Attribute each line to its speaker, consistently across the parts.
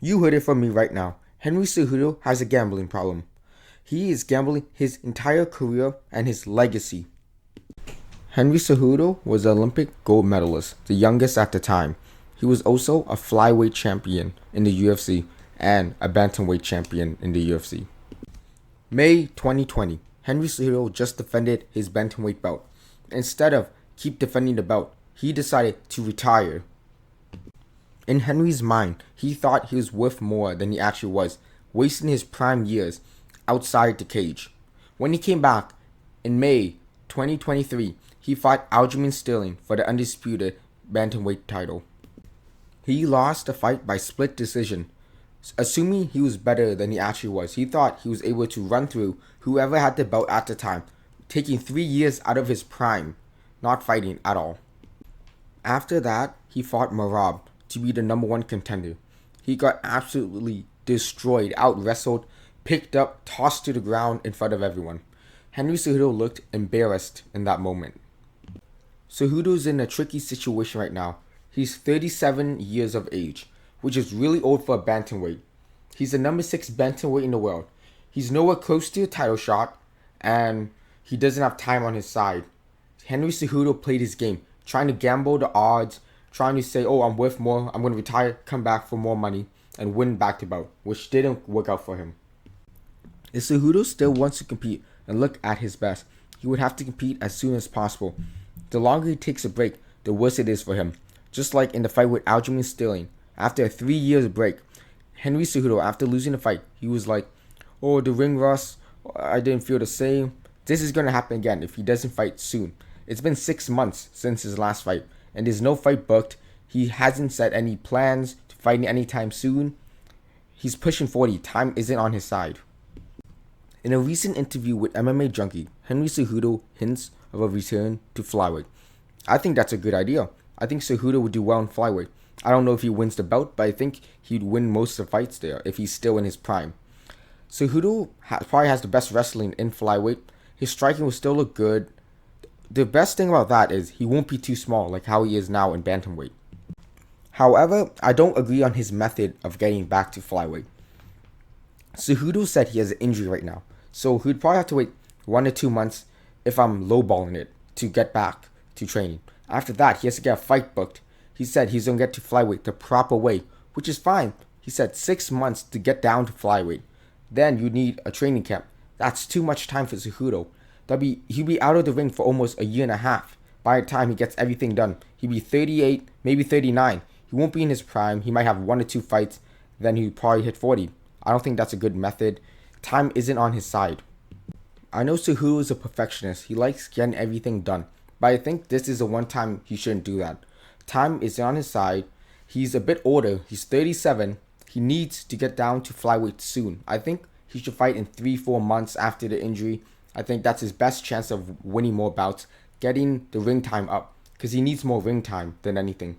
Speaker 1: You heard it from me right now. Henry Cejudo has a gambling problem. He is gambling his entire career and his legacy. Henry Cejudo was an Olympic gold medalist, the youngest at the time. He was also a flyweight champion in the UFC and a bantamweight champion in the UFC. May 2020, Henry Cejudo just defended his bantamweight belt. Instead of keep defending the belt, he decided to retire. In Henry's mind, he thought he was worth more than he actually was, wasting his prime years outside the cage. When he came back in May 2023, he fought Aljamain Sterling for the undisputed bantamweight title. He lost the fight by split decision. Assuming he was better than he actually was, he thought he was able to run through whoever had the belt at the time, taking 3 years out of his prime, not fighting at all. After that, he fought Marab to be the number one contender. He got absolutely destroyed, out-wrestled, picked up, tossed to the ground in front of everyone. Henry Cejudo looked embarrassed in that moment. Cejudo's in a tricky situation right now. He's 37 years of age, which is really old for a bantamweight. He's the number 6 bantamweight in the world. He's nowhere close to a title shot, and he doesn't have time on his side. Henry Cejudo played his game, trying to gamble the odds, trying to say, oh, I'm worth more, I'm going to retire, come back for more money, and win back to bout, which didn't work out for him. If Cejudo still wants to compete and look at his best, he would have to compete as soon as possible. The longer he takes a break, the worse it is for him. Just like in the fight with Aljamain Sterling, after a 3 years break, Henry Cejudo, after losing the fight, he was like, oh, the ring rust, I didn't feel the same. This is going to happen again if he doesn't fight soon. It's been 6 months since his last fight, and there's no fight booked. He hasn't set any plans to fight anytime soon. He's pushing 40. Time isn't on his side. In a recent interview with MMA Junkie, Henry Cejudo hints of a return to flyweight. I think that's a good idea. I think Cejudo would do well in flyweight. I don't know if he wins the belt, but I think he'd win most of the fights there if he's still in his prime. Cejudo probably has the best wrestling in flyweight. His striking will still look good. The best thing about that is he won't be too small like how he is now in bantamweight. However, I don't agree on his method of getting back to flyweight. Cejudo said he has an injury right now, so he'd probably have to wait 1 to 2 months if I'm lowballing it to get back to training. After that, he has to get a fight booked. He said he's going to get to flyweight the proper way, which is fine. He said 6 months to get down to flyweight. Then you need a training camp. That's too much time for Cejudo. He'll be out of the ring for almost a year and a half. By the time he gets everything done, he'll be 38, maybe 39. He won't be in his prime. He might have 1 or 2 fights. Then he'll probably hit 40. I don't think that's a good method. Time isn't on his side. I know Cejudo is a perfectionist. He likes getting everything done. But I think this is the one time he shouldn't do that. Time is on his side. He's a bit older. He's 37. He needs to get down to flyweight soon. I think he should fight in 3-4 months after the injury. I think that's his best chance of winning more bouts, getting the ring time up, because he needs more ring time than anything.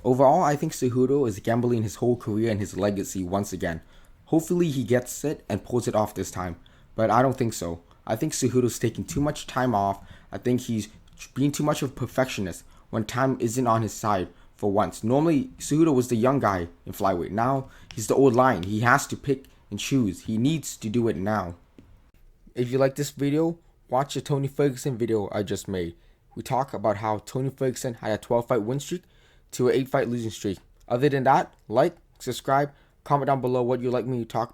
Speaker 1: Overall, I think Cejudo is gambling his whole career and his legacy once again. Hopefully he gets it and pulls it off this time, but I don't think so. I think Cejudo's taking too much time off. I think he's being too much of a perfectionist when time isn't on his side for once. Normally, Cejudo was the young guy in flyweight. Now, he's the old lion. He has to pick and choose. He needs to do it now. If you like this video, watch the Tony Ferguson video I just made. We talk about how Tony Ferguson had a 12-fight win streak to an 8-fight losing streak. Other than that, like, subscribe, comment down below what you'd like me to talk